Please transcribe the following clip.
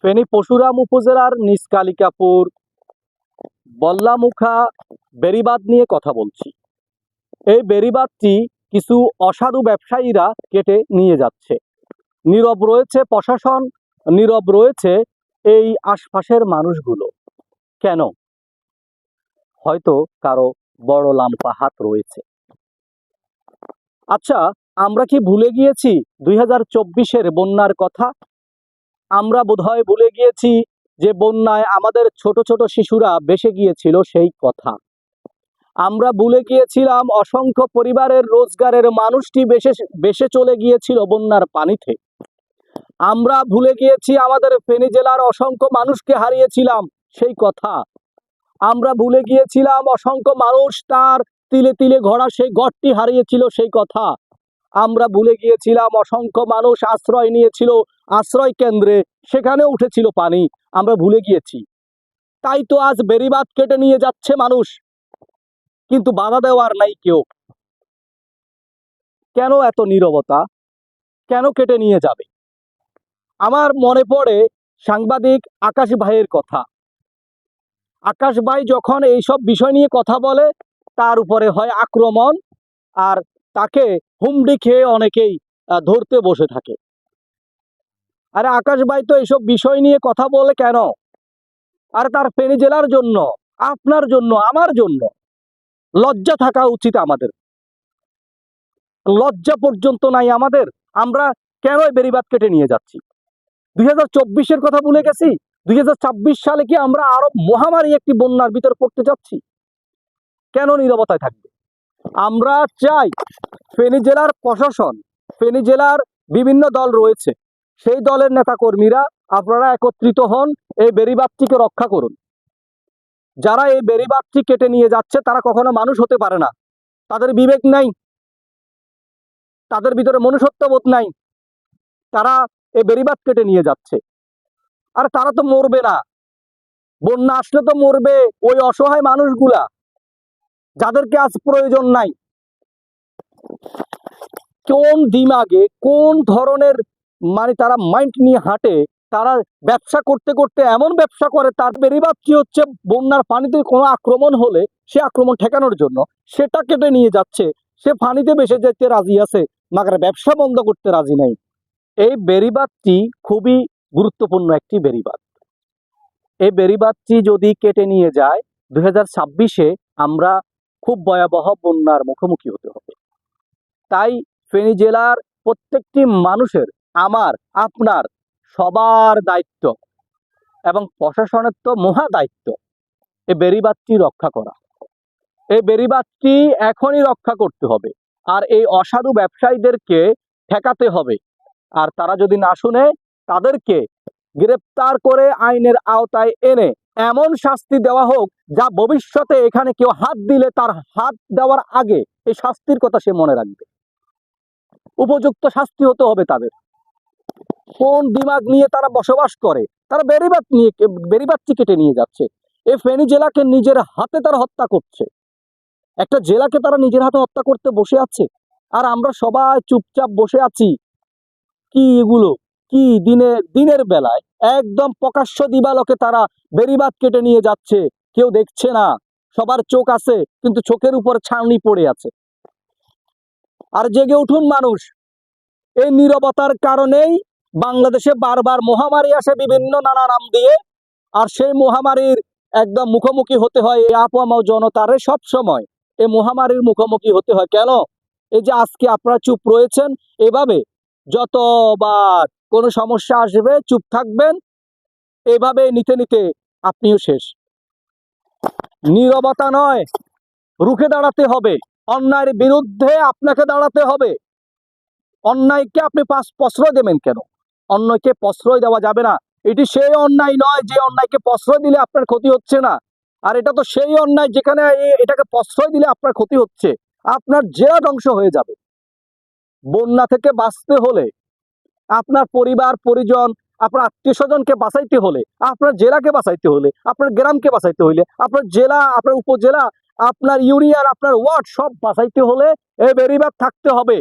ফেনী পরশুরাম উপজেলার নিজ কালিকাপুর বল্লামুখা বেড়িবাঁধ নিয়ে কথা বলছি। এই বেড়িবাঁধটি কিছু অসাধু ব্যবসায়ীরা কেটে নিয়ে যাচ্ছে। নীরব রয়েছে প্রশাসন, নীরব রয়েছে এই আশপাশের মানুষগুলো। কেন? হয়তো কারো বড় লাম্পা হাত রয়েছে। আচ্ছা, আমরা কি ভুলে গিয়েছি 2024-এর বন্যার কথা? আমরা বোধহয় ভুলে গিয়েছি যে বন্যায় আমাদের ছোট ছোট শিশুরা ভেসে গিয়েছিল সেই কথা। আমরা ভুলে গিয়েছিলাম অসংখ্য পরিবারের রোজগারের মানুষটি ভেসে চলে গিয়েছিল বন্যার পানিতে। আমরা ভুলে গিয়েছি আমাদের ফেনী জেলার অসংখ্য মানুষকে হারিয়েছিলাম সেই কথা। আমরা ভুলে গিয়েছিলাম অসংখ্য মানুষ তার তিলে তিলে ঘোরা সেই ঘরটি হারিয়েছিল সেই কথা। আমরা ভুলে গিয়েছিলাম অসংখ্য মানুষ আশ্রয় নিয়েছিল আশ্রয় কেন্দ্রে, সেখানে উঠেছিল পানি। আমরা ভুলে গিয়েছি। তাই তো আজ বেড়িবাঁধ কেটে নিয়ে যাচ্ছে মানুষ, কিন্তু বাধা দেওয়ার নাই কেউ। কেন এত নীরবতা? কেন কেটে নিয়ে যাবে? আমার মনে পড়ে সাংবাদিক আকাশ ভাইয়ের কথা। আকাশ ভাই যখন এইসব বিষয় নিয়ে কথা বলে, তার উপরে হয় আক্রমণ, আর তাকে হুমড়ি খেয়ে অনেকেই ধরতে বসে থাকে। আরে আকাশ ভাই তো এইসব বিষয় নিয়ে কথা বলে কেন? আর তার ফেনী জেলার জন্য, আপনার জন্য, আমার জন্য লজ্জা থাকা উচিত আমাদের। লজ্জা পর্যন্ত নাই আমাদের। আমরা কেন বেড়িবাঁধ কেটে নিয়ে যাচ্ছি? 2024-এর কথা ভুলে গেছি? 2026 সালে কি আমরা আরো মহামারী একটি বন্যার ভিতর পড়তে যাচ্ছি? কেন নীরবতায় থাকবে? আমরা চাই ফেনী জেলার প্রশাসন, ফেনী জেলার বিভিন্ন দল রয়েছে, সেই দলের নেতাকর্মীরা আপনারা একত্রিত হন, এই বেড়িবাঁধটিকে রক্ষা করুন। যারা এই বেড়িবাঁধটি কেটে নিয়ে যাচ্ছে তারা কখনো মানুষ হতে পারে না। তাদের বিবেক নাই, তাদের ভিতরে মনুষ্যত্ববোধ নাই। তারা এই বেড়িবাঁধ কেটে নিয়ে যাচ্ছে। আর তারা তো মরবে না, বন্যা আসলে তো মরবে ওই অসহায় মানুষগুলা, যাদেরকে আজ প্রয়োজন নাই। কোন দিমাগে, কোন ধরনের তারা মাইন্ড নিয়ে হাঁটে? তারা ব্যবসা করতে করতে এমন ব্যবসা করে, তার বেড়িবাঁধ কি হচ্ছে, বন্যার পানিতে কোনো আক্রমণ হলে সে আক্রমণ ঠেকানোর জন্য সেটা কেটে নিয়ে যাচ্ছে। সে পানিতে ভেসে যেতে রাজি আছে, মাগার ব্যবসা বন্ধ করতে রাজি নাই। এই বেড়িবাঁধটি খুবই গুরুত্বপূর্ণ একটি বেড়িবাঁধ। এই বেড়িবাঁধটি যদি কেটে নিয়ে যায়, 2026-এ আমরা খুব ভয়াবহ বন্যার মুখোমুখি হতে হবে। তাই ফেনী জেলার প্রত্যেকটি মানুষের, আমার, আপনার, সবার দায়িত্ব এবং প্রশাসনের তো মহা দায়িত্ব এই বেড়িবাঁধটি রক্ষা করা। এই বেড়িবাঁধটি এখনই রক্ষা করতে হবে, আর এই অসাধু ব্যবসায়ীদেরকে ঠেকাতে হবে। আর তারা যদি না শুনে, তাদেরকে গ্রেপ্তার করে আইনের আওতায় এনে এমন শাস্তি দেওয়া হোক, যা ভবিষ্যতে এখানে কেউ হাত দিলে তার হাত দেওয়ার আগে এই শাস্তির কথা সে মনে রাখবে। উপযুক্ত শাস্তি হতে হবে তাদের। কোন দিমাগ নিয়ে তারা বসবাস করে? তারা বেড়িবাঁধটি কেটে নিয়ে যাচ্ছে। এই ফেনী জেলাকে নিজের হাতে তারা হত্যা করছে। একটা জেলাকে তারা নিজের হাতে হত্যা করতে বসে আছে, আর আমরা সবাই চুপচাপ বসে আছি। কি এগুলো? কি দিনের বেলায় একদম প্রকাশ্য দিবালোকে তারা বেড়িবাঁধ কেটে নিয়ে যাচ্ছে, কেউ দেখছে না। সবার চোখ আছে, কিন্তু চোখের উপর ছাউনি পড়ে আছে। আর জেগে উঠুন মানুষ। এই নীরবতার কারণেই বাংলাদেশে বারবার মহামারী আসে বিভিন্ন নানা নাম দিয়ে, আর সেই মহামারীর একদম মুখোমুখি হতে হয় এই আপামর জনতারে। সব সময় এই মহামারীর মুখোমুখি হতে হয় কেন? এই যে আজকে আপনারা চুপ রয়েছেন, এভাবে যতবার কোনো সমস্যা আসবে চুপ থাকবেন, এভাবে নিতে নিতে আপনিও শেষ। নীরবতা নয়, রুখে দাঁড়াতে হবে। অন্যায়ের বিরুদ্ধে আপনাকে দাঁড়াতে হবে। অন্যায়কে আপনি প্রশ্রয় দেবেন কেন? অন্যায়কে প্রশ্রয় দেওয়া যাবে না। এটি সেই অন্যায় নয় যে অন্যায়কে প্রশ্রয় দিলে আপনার ক্ষতি হচ্ছে না। আর এটা তো সেই অন্যায় যেখানে এটাকে প্রশ্রয় দিলে আপনার ক্ষতি হচ্ছে, আপনার জেলা ধ্বংস হয়ে যাবে। বন্যা থেকে বাঁচতে হলে, আপনার পরিবার পরিজন, আপনার আত্মীয় স্বজনকে বাঁচাইতে হলে, আপনার জেলাকে বাঁচাইতে হলে, আপনার গ্রামকে বাঁচাইতে হলে, আপনার জেলা, আপনার উপজেলা, আপনার ইউনিয়ন, আপনার ওয়ার্ড সব বাঁচাইতে হলে এই বেড়িবাঁধ থাকতে হবে।